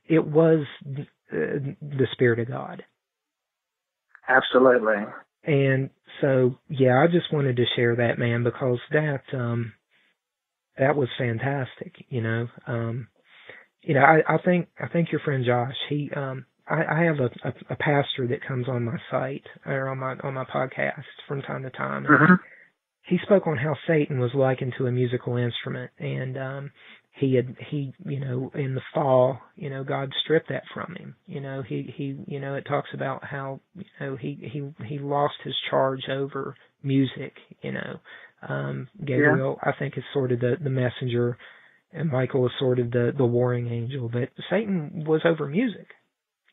it was the Spirit of God. Absolutely. And so, yeah, I just wanted to share that, man, because that was fantastic, you know. I think your friend Josh, I have a pastor that comes on my site or on my podcast from time to time. And he spoke on how Satan was likened to a musical instrument, and he in the fall, God stripped that from him. It talks about how he lost his charge over music. Gabriel, I think, is sort of the messenger, and Michael is sort of the warring angel. But Satan was over music.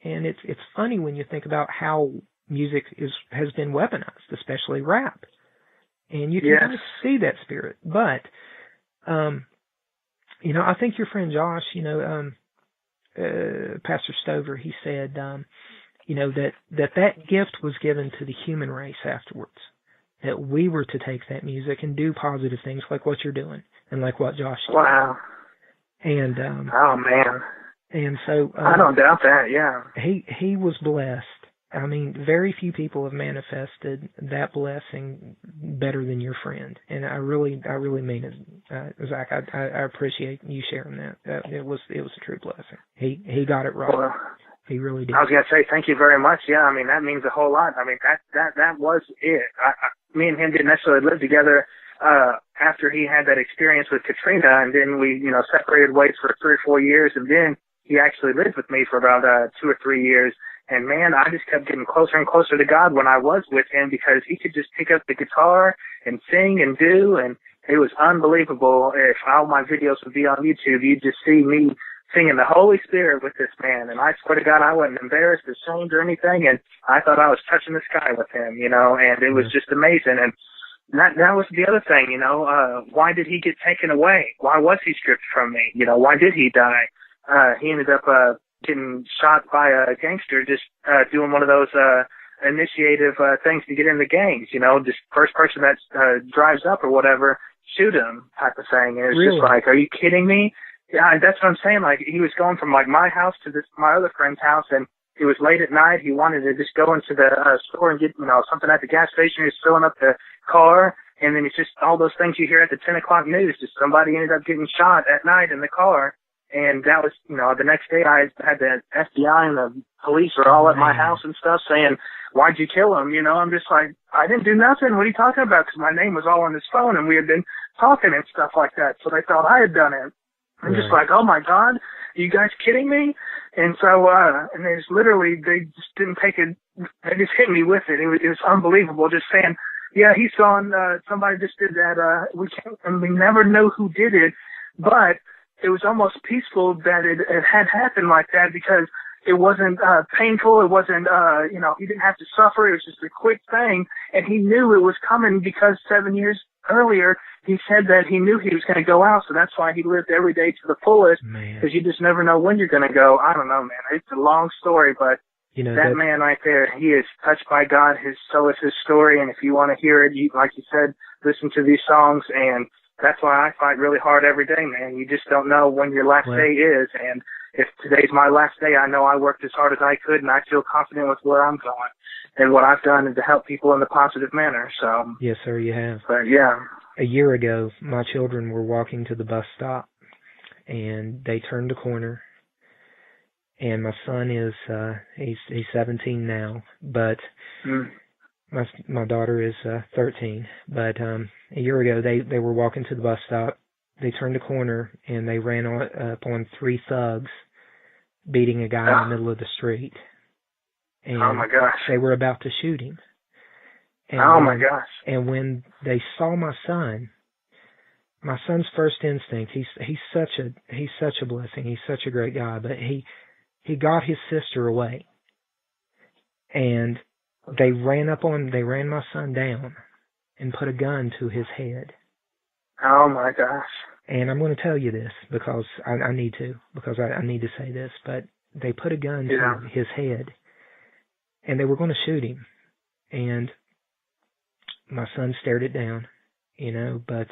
And it's funny when you think about how music has been weaponized, especially rap. And you can kind of see that spirit. But, I think your friend Josh, Pastor Stover, he said, that gift was given to the human race afterwards. That we were to take that music and do positive things like what you're doing and like what Josh did. Wow. And, oh, man. And so I don't doubt that, yeah. He was blessed. I mean, very few people have manifested that blessing better than your friend, and I really mean it, Zach. I appreciate you sharing that. It was a true blessing. He got it right. Well, he really did. I was gonna say thank you very much. Yeah, I mean that means a whole lot. I mean that was it. Me and him didn't necessarily live together after he had that experience with Katrina, and then we separated ways for 3 or 4 years, and then he actually lived with me for about 2 or 3 years. And man, I just kept getting closer and closer to God when I was with him, because he could just pick up the guitar and sing and do, and it was unbelievable. If all my videos would be on YouTube, you'd just see me singing the Holy Spirit with this man. And I swear to God, I wasn't embarrassed, ashamed, or anything. And I thought I was touching the sky with him, and it was just amazing. And that was the other thing, why did he get taken away? Why was he stripped from me? Why did he die? He ended up getting shot by a gangster just doing one of those initiative things to get in the gangs, just first person that drives up or whatever, shoot him type of thing. And it's just like, are you kidding me? Yeah, that's what I'm saying. Like, he was going from like my house to my other friend's house, and it was late at night. He wanted to just go into the store and get something at the gas station. He was filling up the car, and then it's just all those things you hear at the 10 o'clock news. Just somebody ended up getting shot at night in the car. And that was, the next day I had the FBI and the police were all at my house and stuff saying, why'd you kill him? I'm just like, I didn't do nothing. What are you talking about? Because my name was all on his phone and we had been talking and stuff like that. So they thought I had done it. I'm just like, oh my God, are you guys kidding me? And so, and they just they just didn't take it. They just hit me with it. It was unbelievable. Just saying, yeah, he saw somebody just did that. We never know who did it, but it was almost peaceful that it had happened like that, because it wasn't painful. It wasn't, he didn't have to suffer. It was just a quick thing. And he knew it was coming, because 7 years earlier he said that he knew he was going to go out. So that's why he lived every day to the fullest, because you just never know when you're going to go. I don't know, man. It's a long story, but that man right there, he is touched by God. So is his story. And if you want to hear it, like you said, listen to these songs. And that's why I fight really hard every day, man. You just don't know when your last day is. And if today's my last day, I know I worked as hard as I could, and I feel confident with where I'm going and what I've done to help people in a positive manner. So yes, sir, you have. But yeah. A year ago, my children were walking to the bus stop, and they turned the corner. And my son is he's 17 now, but my daughter is 13. But a year ago, they were walking to the bus stop. They turned the corner, and they ran up on 3 thugs beating a guy in the middle of the street. And oh my gosh! They were about to shoot him. And oh my gosh! And when they saw my son's first instinct, he's such a blessing. He's such a great guy, but he got his sister away, and they ran my son down and put a gun to his head. Oh my gosh! And I'm going to tell you this because I need to, because I need to say this, but they put a gun to his head, and they were going to shoot him, and my son stared it down, but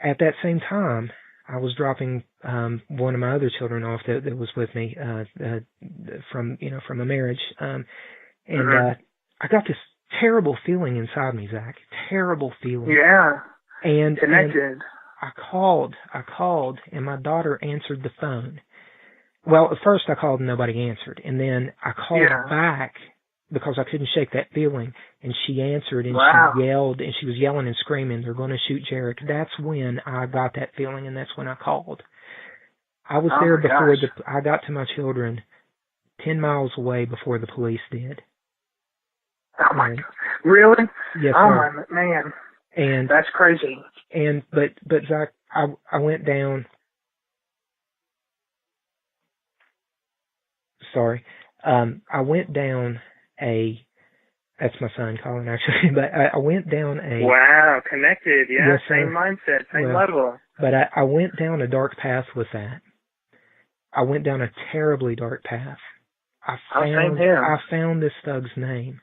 at that same time, I was dropping one of my other children off that was with me from a marriage, and I got this terrible feeling inside me, Zach. Terrible feeling. Yeah. And connected. And I called, and my daughter answered the phone. Well, at first I called and nobody answered, and then I called back because I couldn't shake that feeling, and she answered, and she yelled, and she was yelling and screaming, "They're going to shoot Jarek." That's when I got that feeling, and that's when I called. I was there before I got to my children 10 miles away before the police did. Oh my God. Really? Yes, oh sir. My man. And that's crazy. And but Zach, I went down. Sorry, I went down that's my son calling actually, but I went down a. Wow, connected, yeah, yes, same mindset, same level. But I went down a dark path with that. I went down a terribly dark path. I found this thug's name.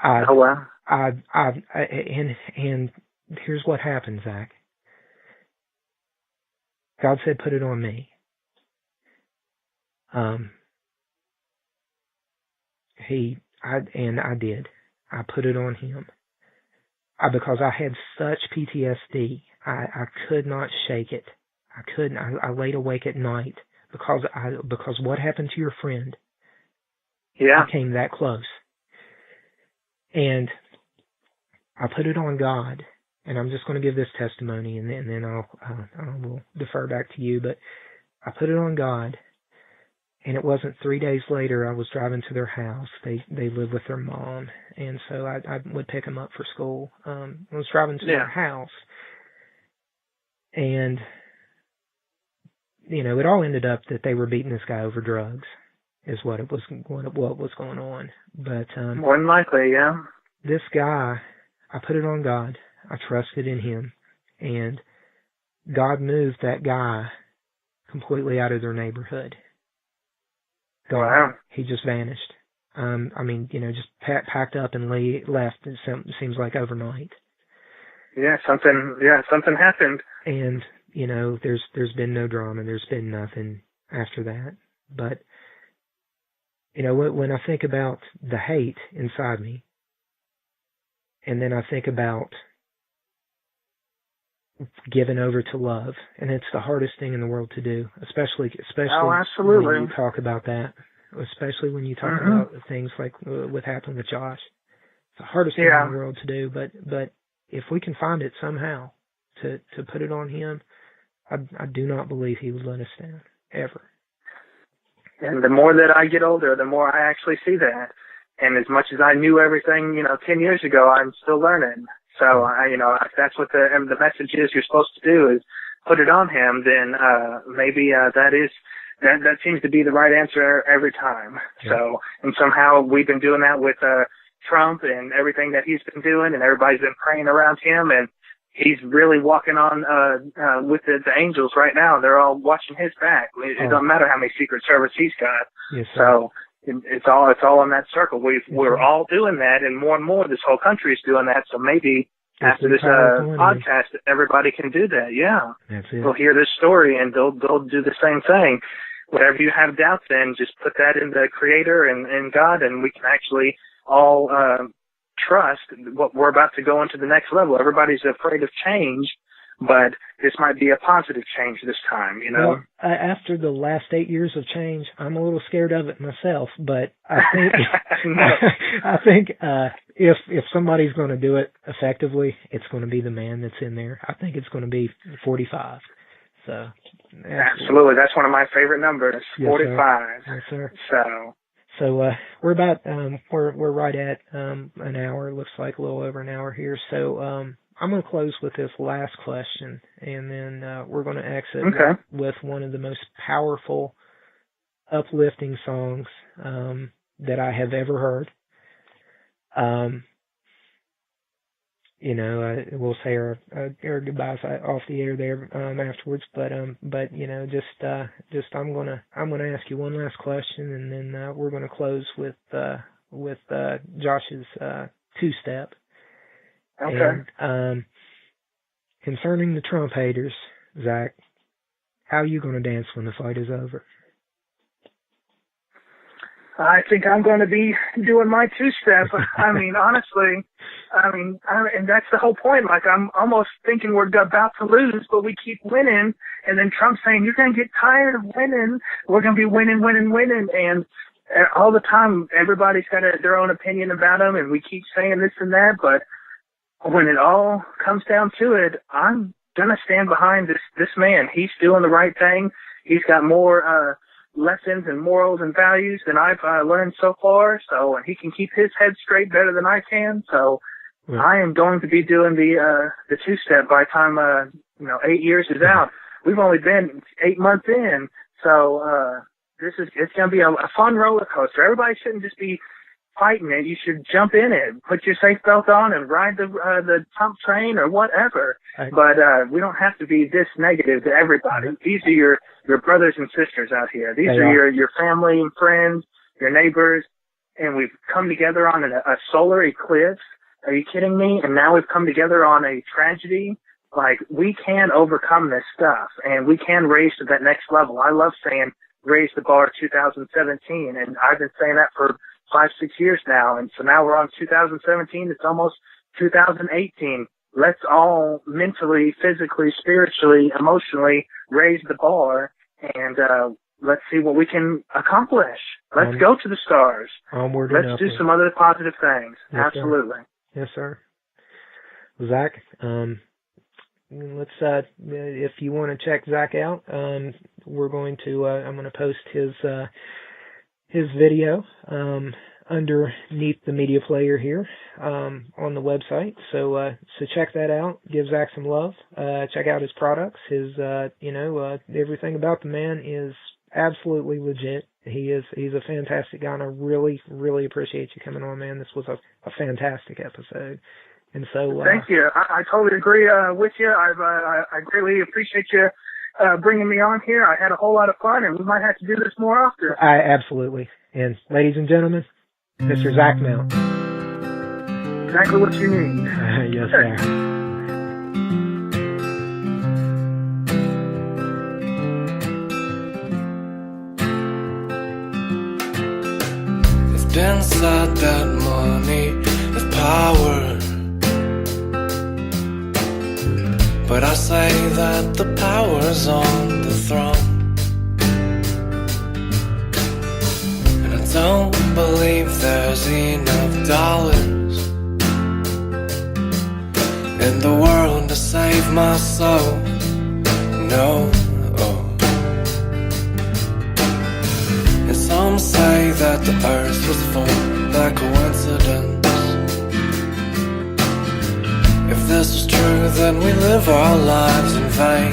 Oh wow. And here's what happened, Zach. God said, "Put it on me." I did. I put it on him. Because I had such PTSD, I could not shake it. I couldn't. I laid awake at night because what happened to your friend? Yeah. I came that close. And I put it on God, and I'm just going to give this testimony, and then I will defer back to you. But I put it on God, and it wasn't 3 days later I was driving to their house. They live with their mom, and so I would pick them up for school. I was driving to their house, and it all ended up that they were beating this guy over drugs, is what was going on. But more than likely, yeah. This guy, I put it on God. I trusted in him, and God moved that guy completely out of their neighborhood. Gone. Wow. He just vanished. Just packed up and left. It seems like overnight. Yeah, something happened. And there's been no drama. There's been nothing after that. But when I think about the hate inside me, and then I think about giving over to love, and it's the hardest thing in the world to do, especially absolutely. when you talk about that, especially when you talk about things like what happened with Josh. It's the hardest thing in the world to do, but if we can find it somehow to put it on him, I do not believe he would let us down, ever. And the more that I get older, the more I actually see that. And as much as I knew everything, 10 years ago, I'm still learning. So, if that's what the message is you're supposed to do is put it on him, then maybe that seems to be the right answer every time. Yeah. So, and somehow we've been doing that with Trump and everything that he's been doing, and everybody's been praying around him, and he's really walking on with the angels right now. They're all watching his back. It doesn't matter how many Secret Service he's got. Yes, so it's all in that circle. We're all doing that, and more this whole country is doing that. So maybe after this podcast, everybody can do that. Yeah, that's it. They'll hear this story and they'll do the same thing. Whatever you have doubts in, just put that in the Creator and God, and we can actually all trust what we're about to go into the next level. Everybody's afraid of change, but this might be a positive change this time, Well, after the last 8 years of change, I'm a little scared of it myself, but I think I think if somebody's going to do it effectively, it's going to be the man that's in there. I think it's going to be 45. So absolutely. That's one of my favorite numbers, 45. Yes, sir. So we're about we're right at an hour. Looks like a little over an hour here. So I'm going to close with this last question, and then we're going to exit with one of the most powerful, uplifting songs that I have ever heard. We'll say our goodbyes off the air there afterwards, but just I'm gonna ask you one last question, and then we're gonna close with Josh's two-step. Okay. And concerning the Trump haters, Zach, how are you going to dance when the fight is over? I think I'm going to be doing my two-step. I mean, honestly, and that's the whole point. Like, I'm almost thinking we're about to lose, but we keep winning. And then Trump's saying, you're going to get tired of winning. We're going to be winning. And all the time, everybody's got their own opinion about him, and we keep saying this and that. But when it all comes down to it, I'm going to stand behind this man. He's doing the right thing. He's got more lessons and morals and values than I've learned so far. So, and he can keep his head straight better than I can. So, I am going to be doing the two-step by the time 8 years is out. We've only been 8 months in, so it's going to be a fun roller coaster. Everybody shouldn't just be fighting it. You should jump in it, put your safe belt on, and ride the Trump train or whatever. But we don't have to be this negative to everybody. These are your brothers and sisters out here. These are your family and friends, your neighbors, and we've come together on a solar eclipse. Are you kidding me? And now we've come together on a tragedy. Like, we can overcome this stuff, and we can raise to that next level. I love saying raise the bar 2017, and I've been saying that for 5-6 years now. And so now we're on 2017. It's almost 2018. Let's all mentally, physically, spiritually, emotionally raise the bar, and let's see what we can accomplish. Let's go to the stars. Onward Let's do some other positive things. Yes, Absolutely. Sir. Yes, sir. Zach, let's if you want to check Zach out, we're going to I'm going to post his video underneath the media player here on the website. So check that out. Give Zach some love. Check out his products. His everything about the man is absolutely legit. He's a fantastic guy, and I really, really appreciate you coming on, man. This was a fantastic episode. And so thank you. I totally agree with you. I greatly appreciate you bringing me on here. I had a whole lot of fun, and we might have to do this more often. Absolutely. And ladies and gentlemen, Mr. Zack-mount. Exactly what you need. Yes, sir. Been said that money is power, but I say that the power's on the throne. And I don't believe there's enough dollars in the world to save my soul. No. Some say that the earth was formed by coincidence. If this was true, then we live our lives in vain.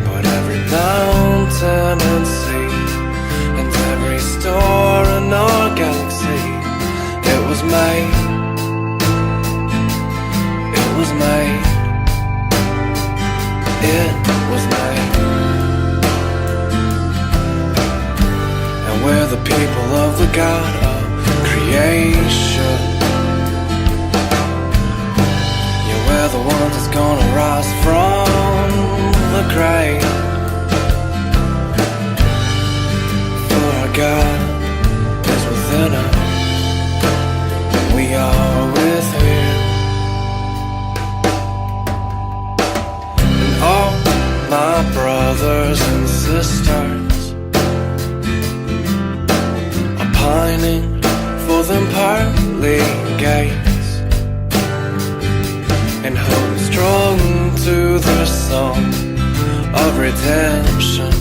But every mountain and sea, and every star in our galaxy, it was made. It was made. It was made. We're the people of the God of creation. Yeah, we're the ones that's gonna rise from the grave. For our God is within us, and we are with Him. And all my brothers and sisters pining for them pearly gates, and holding strong to their song of redemption,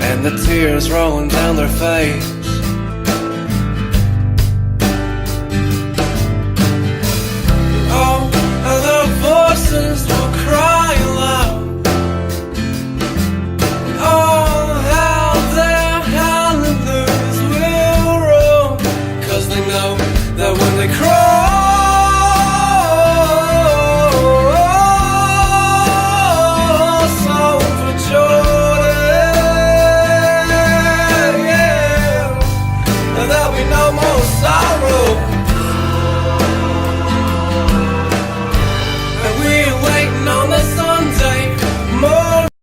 and the tears rolling down their face. All other voices will cry aloud.